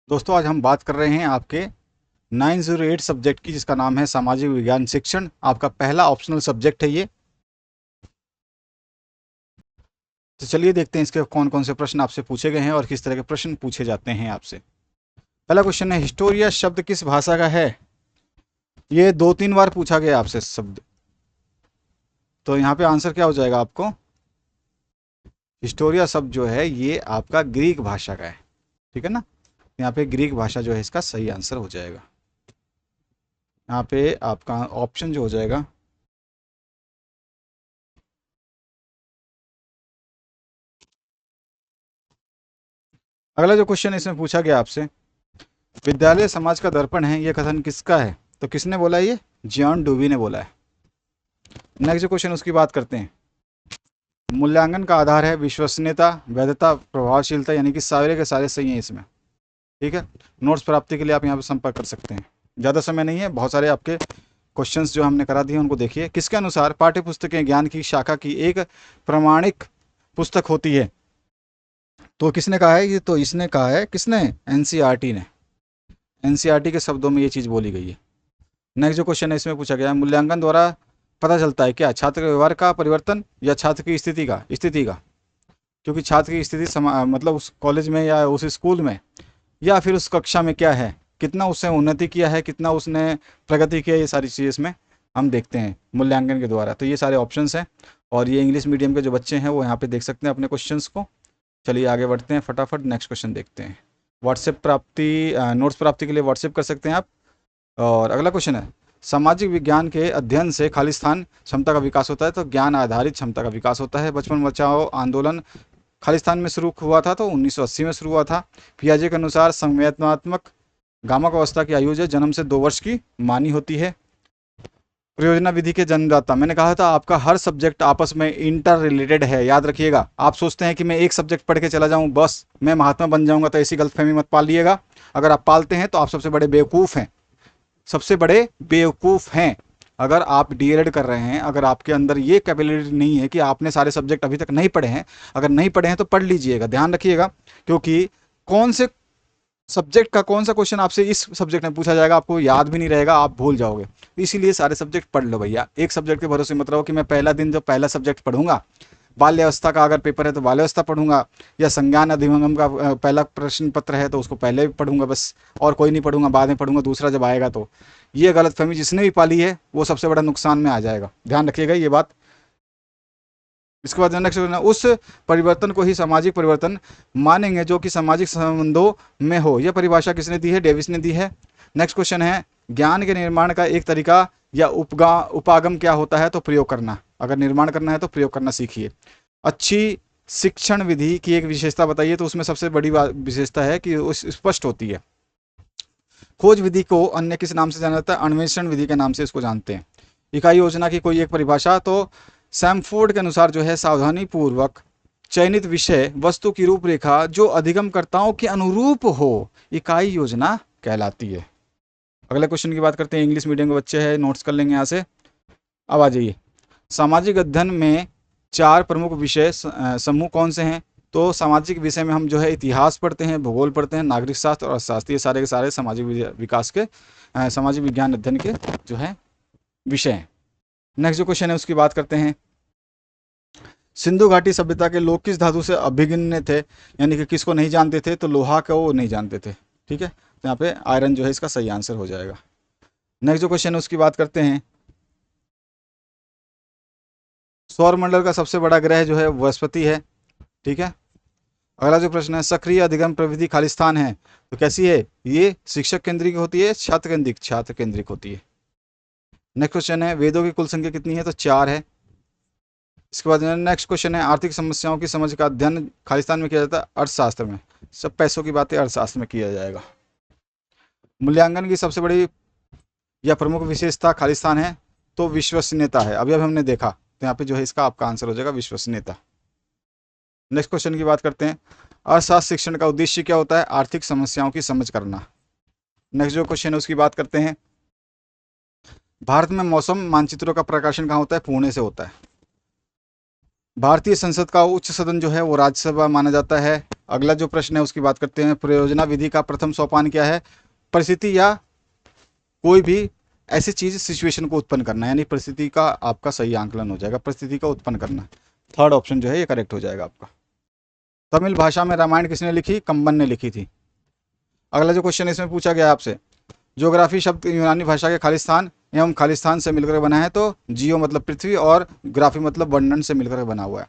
दोस्तों आज हम बात कर रहे हैं आपके 908 सब्जेक्ट की, जिसका नाम है सामाजिक विज्ञान शिक्षण। आपका पहला ऑप्शनल सब्जेक्ट है ये। तो चलिए देखते हैं इसके कौन कौन से प्रश्न आपसे पूछे गए हैं और किस तरह के प्रश्न पूछे जाते हैं आपसे। पहला क्वेश्चन है, हिस्टोरिया शब्द किस भाषा का है? ये 2-3 बार पूछा गया आपसे शब्द। तो यहाँ पे आंसर क्या हो जाएगा आपको? हिस्टोरिया शब्द जो है ये आपका ग्रीक भाषा का है। ठीक है ना? यहाँ पे ग्रीक भाषा जो है इसका सही आंसर हो जाएगा। यहाँ पे आपका ऑप्शन जो हो जाएगा अगला जो क्वेश्चन इसमें पूछा गया आपसे, विद्यालय समाज का दर्पण है, यह कथन किसका है? तो किसने बोला? ये जॉन डूवी ने बोला है। नेक्स्ट जो क्वेश्चन उसकी बात करते हैं, मूल्यांकन का आधार है विश्वसनीयता, वैधता, प्रभावशीलता, यानी कि सारे के सारे सही हैं इसमें। ठीक है, नोट्स प्राप्ति के लिए आप यहाँ पर संपर्क कर सकते हैं। ज़्यादा समय नहीं है, बहुत सारे आपके क्वेश्चंस जो हमने करा दिए उनको देखिए। किसके अनुसार पाठ्य पुस्तकें ज्ञान की शाखा की एक प्रमाणिक पुस्तक होती है? तो किसने कहा है ये? तो इसने कहा है, किसने? एनसीईआरटी ने। एनसीईआरटी के शब्दों में ये चीज़ बोली गई है। नेक्स्ट जो क्वेश्चन है इसमें पूछा गया है, मूल्यांकन द्वारा पता चलता है क्या? छात्र के व्यवहार का परिवर्तन या छात्र की स्थिति का? क्योंकि छात्र की स्थिति मतलब उस कॉलेज में या उस स्कूल में या फिर उस कक्षा में क्या है, कितना उसने उन्नति किया है, कितना उसने प्रगति किया, ये सारी चीज़ें इसमें हम देखते हैं मूल्यांकन के द्वारा। तो ये सारे ऑप्शंस हैं और ये इंग्लिश मीडियम के जो बच्चे हैं वो यहाँ पे देख सकते हैं अपने क्वेश्चंस को। चलिए आगे बढ़ते हैं, फटाफट नेक्स्ट क्वेश्चन देखते हैं। व्हाट्सएप प्राप्ति, नोट्स प्राप्ति के लिए व्हाट्सएप कर सकते हैं आप। और अगला क्वेश्चन है, सामाजिक विज्ञान के अध्ययन से खालिस्तान क्षमता का विकास होता है? तो ज्ञान आधारित क्षमता का विकास होता है। बचपन बचाओ आंदोलन खालिस्तान में शुरू हुआ था, तो 1980 में शुरू हुआ था। पियाजे के अनुसार संवेदनात्मक गामक अवस्था की आयु जो जन्म से 2 वर्ष की मानी होती है। परियोजना विधि के जन्मदाता, मैंने कहा था आपका हर सब्जेक्ट आपस में इंटर रिलेटेड है, याद रखिएगा। आप सोचते हैं कि मैं एक सब्जेक्ट पढ़ के चला जाऊं बस मैं महात्मा बन जाऊंगा, तो ऐसी गलतफहमी मत पालिएगा। अगर आप पालते हैं तो आप सबसे बड़े बेवकूफ़ हैं, सबसे बड़े बेवकूफ़ हैं। अगर आप डीएलएड कर रहे हैं, अगर आपके अंदर ये कैपेबिलिटी नहीं है कि आपने सारे सब्जेक्ट अभी तक नहीं पढ़े हैं, अगर नहीं पढ़े हैं तो पढ़ लीजिएगा, ध्यान रखिएगा। क्योंकि कौन से सब्जेक्ट का कौन सा क्वेश्चन आपसे इस सब्जेक्ट में पूछा जाएगा आपको याद भी नहीं रहेगा, आप भूल जाओगे। इसीलिए सारे सब्जेक्ट पढ़ लो भैया। एक सब्जेक्ट के भरोसे मत रहो कि मैं पहला दिन जो पहला सब्जेक्ट पढ़ूंगा, बाल्यावस्था का अगर पेपर है तो बाल्यावस्था पढ़ूंगा, या संज्ञान अधिगम का पहला प्रश्न पत्र है तो उसको पहले पढ़ूंगा बस, और कोई नहीं पढ़ूंगा, बाद में पढ़ूंगा दूसरा जब आएगा। तो ये गलतफहमी जिसने भी पाली है वो सबसे बड़ा नुकसान में आ जाएगा, ध्यान रखिएगा ये बात। इसके बाद नेक्स्ट, उस परिवर्तन को ही सामाजिक परिवर्तन मानेंगे जो कि सामाजिक संबंधों में हो। यह परिभाषा किसने दी है? डेविस ने दी है। नेक्स्ट क्वेश्चन है, ज्ञान के निर्माण का एक तरीका या उपागम क्या होता है? तो प्रयोग करना। अगर निर्माण करना है तो प्रयोग करना सीखिए। अच्छी शिक्षण विधि की एक विशेषता बताइए? तो उसमें सबसे बड़ी विशेषता है कि उस स्पष्ट होती है। खोज विधि को अन्य किस नाम से जाना जाता है? अन्वेषण विधि के नाम से इसको जानते हैं। इकाई योजना की कोई एक परिभाषा? तो सैमफोर्ड के अनुसार जो है, सावधानी पूर्वक चयनित विषय वस्तु की रूपरेखा जो अधिगमकर्ताओं के अनुरूप हो, इकाई योजना कहलाती है। अगले क्वेश्चन की बात करते हैं, इंग्लिश मीडियम के बच्चे हैं, नोट्स कर लेंगे यहाँ से। अब आ जाइए, सामाजिक अध्ययन में 4 प्रमुख विषय समूह कौन से हैं? तो सामाजिक विषय में हम जो है इतिहास पढ़ते हैं, भूगोल पढ़ते हैं, नागरिक शास्त्र और अर्थशास्त्र, ये सारे के सारे सामाजिक विकास के सामाजिक विज्ञान अध्ययन के जो है विषय हैं। नेक्स्ट जो क्वेश्चन है उसकी बात करते हैं, सिंधु घाटी सभ्यता के लोग किस धातु से अभिन्न थे? यानी कि किसको नहीं जानते थे? तो लोहा को नहीं जानते थे। ठीक है, तो यहाँ पे आयरन जो है इसका सही आंसर हो जाएगा। नेक्स्ट जो क्वेश्चन है उसकी बात करते हैं, सौरमंडल का सबसे बड़ा ग्रह जो है बृहस्पति है। ठीक है, अगला जो प्रश्न है, सक्रिय अधिगम प्रविधि खालिस्तान है, तो कैसी है? ये शिक्षक केंद्रिक होती है, छात्र केंद्रिक होती है। नेक्स्ट क्वेश्चन है, वेदों की कुल संख्या कितनी है? तो 4 है। इसके बाद नेक्स्ट क्वेश्चन है, आर्थिक समस्याओं की समझ का अध्ययन खालिस्तान में किया जाता है? अर्थशास्त्र में। सब पैसों की बातें अर्थशास्त्र में किया जाएगा। मूल्यांकन की सबसे बड़ी या प्रमुख विशेषता खालिस्तान है? तो विश्वसनीयता है। अभी हमने देखा, तो यहाँ पे जो है इसका आपका आंसर हो जाएगा विश्वसनीयता। नेक्स्ट क्वेश्चन की बात करते हैं, अर्थशास्त्र शिक्षण का उद्देश्य क्या होता है? आर्थिक समस्याओं की समझ करना। नेक्स्ट जो क्वेश्चन है उसकी बात करते हैं, भारत में मौसम मानचित्रों का प्रकाशन कहाँ होता है? पुणे से होता है। भारतीय संसद का उच्च सदन जो है वो राज्यसभा माना जाता है। अगला जो प्रश्न है उसकी बात करते हैं। परियोजना विधि का प्रथम सोपान क्या है? परिस्थिति या कोई भी ऐसी चीज सिचुएशन को उत्पन्न करना, यानी परिस्थिति का आपका सही आंकलन हो जाएगा, परिस्थिति का उत्पन्न करना। थर्ड ऑप्शन जो है ये करेक्ट हो जाएगा आपका। तमिल भाषा में रामायण किसने लिखी? कंबन ने लिखी थी। अगला जो क्वेश्चन इसमें पूछा गया आपसे, ज्योग्राफी शब्द यूनानी भाषा के खालिस्तान एवं खालिस्तान से मिलकर बना है, तो जियो मतलब पृथ्वी और ग्राफी मतलब वर्णन से मिलकर बना हुआ है।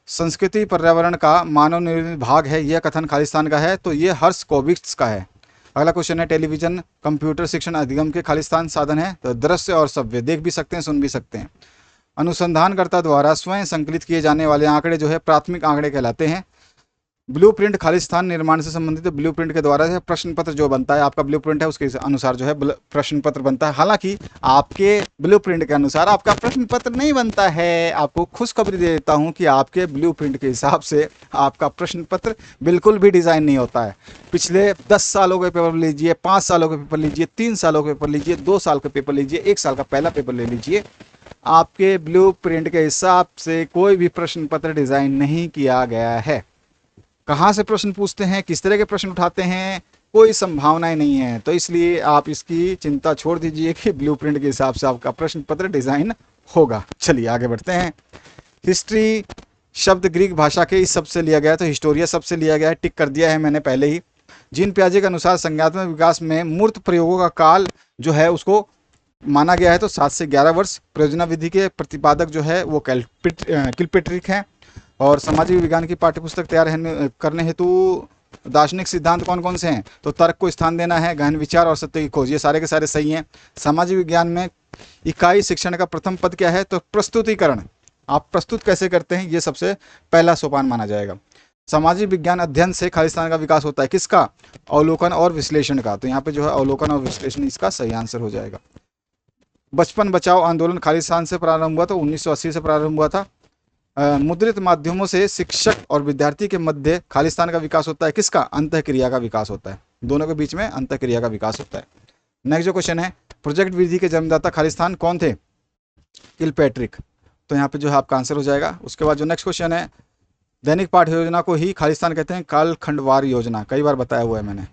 संस्कृति पर्यावरण का मानव निर्मित भाग है, यह कथन खालिस्तान का है, तो ये हर्ष कोविट्स का है। अगला क्वेश्चन है, टेलीविजन कंप्यूटर शिक्षण अधिगम के खालिस्तान साधन है, तो दृश्य और श्रव्य, देख भी सकते हैं सुन भी सकते हैं। अनुसंधानकर्ता द्वारा स्वयं संकलित किए जाने वाले आंकड़े जो है प्राथमिक आंकड़े कहलाते हैं। ब्लूप्रिंट खालिस्तान निर्माण से संबंधित ब्लूप्रिंट के द्वारा है प्रश्न पत्र जो बनता है, आपका ब्लूप्रिंट है उसके अनुसार जो है प्रश्न पत्र बनता है। हालांकि आपके ब्लूप्रिंट के अनुसार आपका प्रश्न पत्र नहीं बनता है। आपको खुशखबरी दे देता हूं कि आपके ब्लूप्रिंट के हिसाब से आपका प्रश्न पत्र बिल्कुल भी डिजाइन नहीं होता है। पिछले 10 सालों के पेपर लीजिए, 5 सालों के पेपर लीजिए, 3 सालों के पेपर लीजिए, 2 साल के पेपर लीजिए, 1 साल का पहला पेपर ले लीजिए, आपके ब्लूप्रिंट के हिसाब से कोई भी प्रश्न पत्र डिजाइन नहीं किया गया है। कहाँ से प्रश्न पूछते हैं, किस तरह के प्रश्न उठाते हैं, कोई संभावनाएं नहीं है। तो इसलिए आप इसकी चिंता छोड़ दीजिए कि ब्लूप्रिंट के हिसाब से आपका प्रश्न पत्र डिजाइन होगा। चलिए आगे बढ़ते हैं। हिस्ट्री शब्द ग्रीक भाषा के इस शब्द से लिया गया है, तो हिस्टोरिया शब्द से लिया गया है, टिक कर दिया है मैंने पहले ही। जीन पियाजे के अनुसार संज्ञात्मक विकास में मूर्त प्रयोगों का काल जो है उसको माना गया है, तो 7 से 11 वर्ष। प्रयोजना विधि के प्रतिपादक जो है वो किल्पेट्रिक हैं। और सामाजिक विज्ञान की पाठ्यपुस्तक तैयार करने हेतु दार्शनिक सिद्धांत कौन कौन से हैं? तो तर्क को स्थान देना है, गहन विचार और सत्य की खोज, ये सारे के सारे सही हैं। सामाजिक विज्ञान में इकाई शिक्षण का प्रथम पद क्या है? तो प्रस्तुतिकरण। आप प्रस्तुत कैसे करते हैं ये सबसे पहला सोपान माना जाएगा। सामाजिक विज्ञान अध्ययन से खालिस्तान का विकास होता है, किसका? अवलोकन और विश्लेषण का। तो यहाँ पे जो है अवलोकन और विश्लेषण इसका सही आंसर हो जाएगा। बचपन बचाओ आंदोलन खालिस्तान से प्रारंभ हुआ, तो 1980 से प्रारंभ हुआ था। मुद्रित माध्यमों से शिक्षक और विद्यार्थी के मध्य खालिस्तान का विकास होता है, किसका? अंतःक्रिया का विकास होता है, दोनों के बीच में अंतःक्रिया का विकास होता है। नेक्स्ट जो क्वेश्चन है, प्रोजेक्ट विधि के जन्मदाता खालिस्तान कौन थे? किल्पेट्रिक। तो यहाँ पे जो है आपका आंसर हो जाएगा। उसके बाद जो नेक्स्ट क्वेश्चन है, दैनिक पाठ्य योजना को ही खालिस्तान कहते हैं, कालखंडवार योजना, कई बार बताया हुआ है मैंने।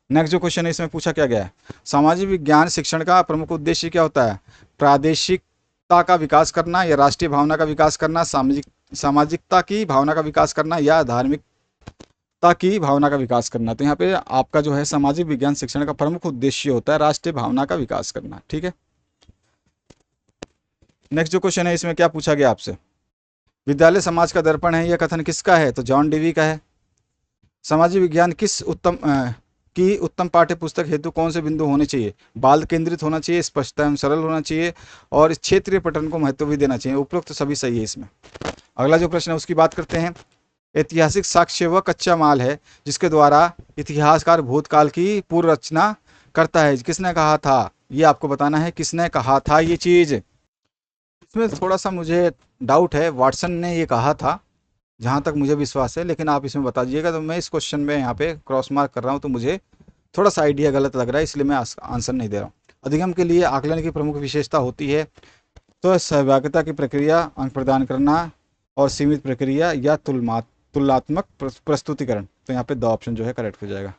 नेक्स्ट जो क्वेश्चन है इसमें पूछा क्या गया है, सामाजिक विज्ञान शिक्षण का प्रमुख उद्देश्य क्या होता है? प्रादेशिकता का विकास करना या राष्ट्रीय भावना का विकास करना, सामाजिकता की भावना का विकास करना या धार्मिकता की भावना का विकास करना। तो यहाँ पे आपका जो है सामाजिक विज्ञान शिक्षण का प्रमुख उद्देश्य होता है राष्ट्रीय भावना का विकास करना। ठीक है। नेक्स्ट जो क्वेश्चन है इसमें क्या पूछा गया आपसे, विद्यालय समाज का दर्पण है, यह कथन किसका है? तो जॉन डीवी का है। सामाजिक विज्ञान की उत्तम पाठ्य पुस्तक हेतु कौन से बिंदु होने चाहिए? बाल केंद्रित होना चाहिए, स्पष्टता एवं सरल होना चाहिए और क्षेत्रीय पठन को महत्व भी देना चाहिए। उपरोक्त तो सभी सही है इसमें। अगला जो प्रश्न है उसकी बात करते हैं। ऐतिहासिक साक्ष्य वह कच्चा माल है जिसके द्वारा इतिहासकार भूतकाल की पूर्व रचना करता है। किसने कहा था? ये आपको बताना है किसने कहा था ये चीज। इसमें थोड़ा सा मुझे डाउट है, वाटसन ने ये कहा था जहाँ तक मुझे विश्वास है, लेकिन आप इसमें बता दीजिएगा। तो मैं इस क्वेश्चन में यहाँ पे क्रॉस मार्क कर रहा हूँ, तो मुझे थोड़ा सा आइडिया गलत लग रहा है, इसलिए मैं आंसर नहीं दे रहा हूँ। अधिगम के लिए आकलन की प्रमुख विशेषता होती है तो सहभागिता की प्रक्रिया, अंक प्रदान करना और सीमित प्रक्रिया या तुलनात्मक प्रस्तुतिकरण। तो यहाँ पे 2 ऑप्शन जो है करेक्ट हो जाएगा।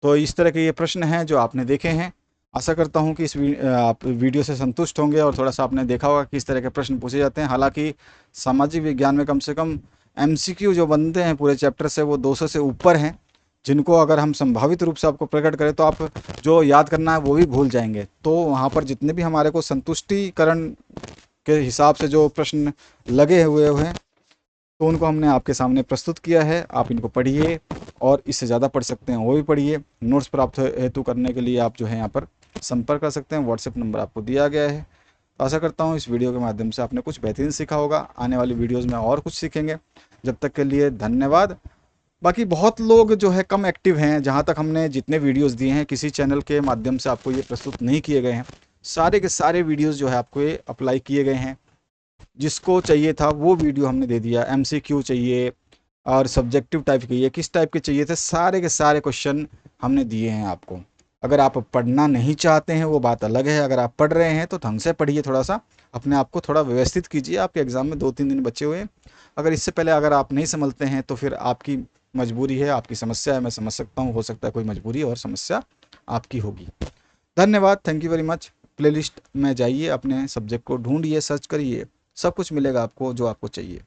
तो इस तरह के ये प्रश्न हैं जो आपने देखे हैं। आशा करता हूं कि आप वीडियो से संतुष्ट होंगे और थोड़ा सा आपने देखा होगा किस तरह के प्रश्न पूछे जाते हैं। हालांकि सामाजिक विज्ञान में कम से कम MCQ जो बनते हैं पूरे चैप्टर से वो 200 से ऊपर हैं, जिनको अगर हम संभावित रूप से आपको प्रकट करें तो आप जो याद करना है वो भी भूल जाएंगे। तो वहाँ पर जितने भी हमारे को संतुष्टिकरण के हिसाब से जो प्रश्न लगे हुए हैं तो उनको हमने आपके सामने प्रस्तुत किया है। आप इनको पढ़िए और इससे ज़्यादा पढ़ सकते हैं वो भी पढ़िए। नोट्स प्राप्त हेतु करने के लिए आप जो है यहाँ पर संपर्क कर सकते हैं, व्हाट्सएप नंबर आपको दिया गया है। तो आशा करता हूँ इस वीडियो के माध्यम से आपने कुछ बेहतरीन सीखा होगा। आने वाली वीडियोज़ में और कुछ सीखेंगे। जब तक के लिए धन्यवाद। बाकी बहुत लोग जो है कम एक्टिव हैं, जहाँ तक हमने जितने वीडियोज़ दिए हैं किसी चैनल के माध्यम से आपको ये प्रस्तुत नहीं किए गए हैं। सारे के सारे वीडियोज़ जो है आपको ये अप्लाई किए गए हैं। जिसको चाहिए था वो वीडियो हमने दे दिया। MCQ चाहिए और सब्जेक्टिव टाइप के, ये किस टाइप के चाहिए थे, सारे के सारे क्वेश्चन हमने दिए हैं आपको। अगर आप पढ़ना नहीं चाहते हैं वो बात अलग है, अगर आप पढ़ रहे हैं तो ढंग से पढ़िए थोड़ा सा, अपने आप को थोड़ा व्यवस्थित कीजिए, आपके एग्ज़ाम में 2-3 दिन बचे हुए हैं। अगर इससे पहले अगर आप नहीं संभलते हैं तो फिर आपकी मजबूरी है, आपकी समस्या है, मैं समझ सकता हूँ, हो सकता है कोई मजबूरी और समस्या आपकी होगी। धन्यवाद, thank you very much. Playlist में जाइए, अपने सब्जेक्ट को ढूंढिए, सर्च करिए, सब कुछ मिलेगा आपको जो आपको चाहिए।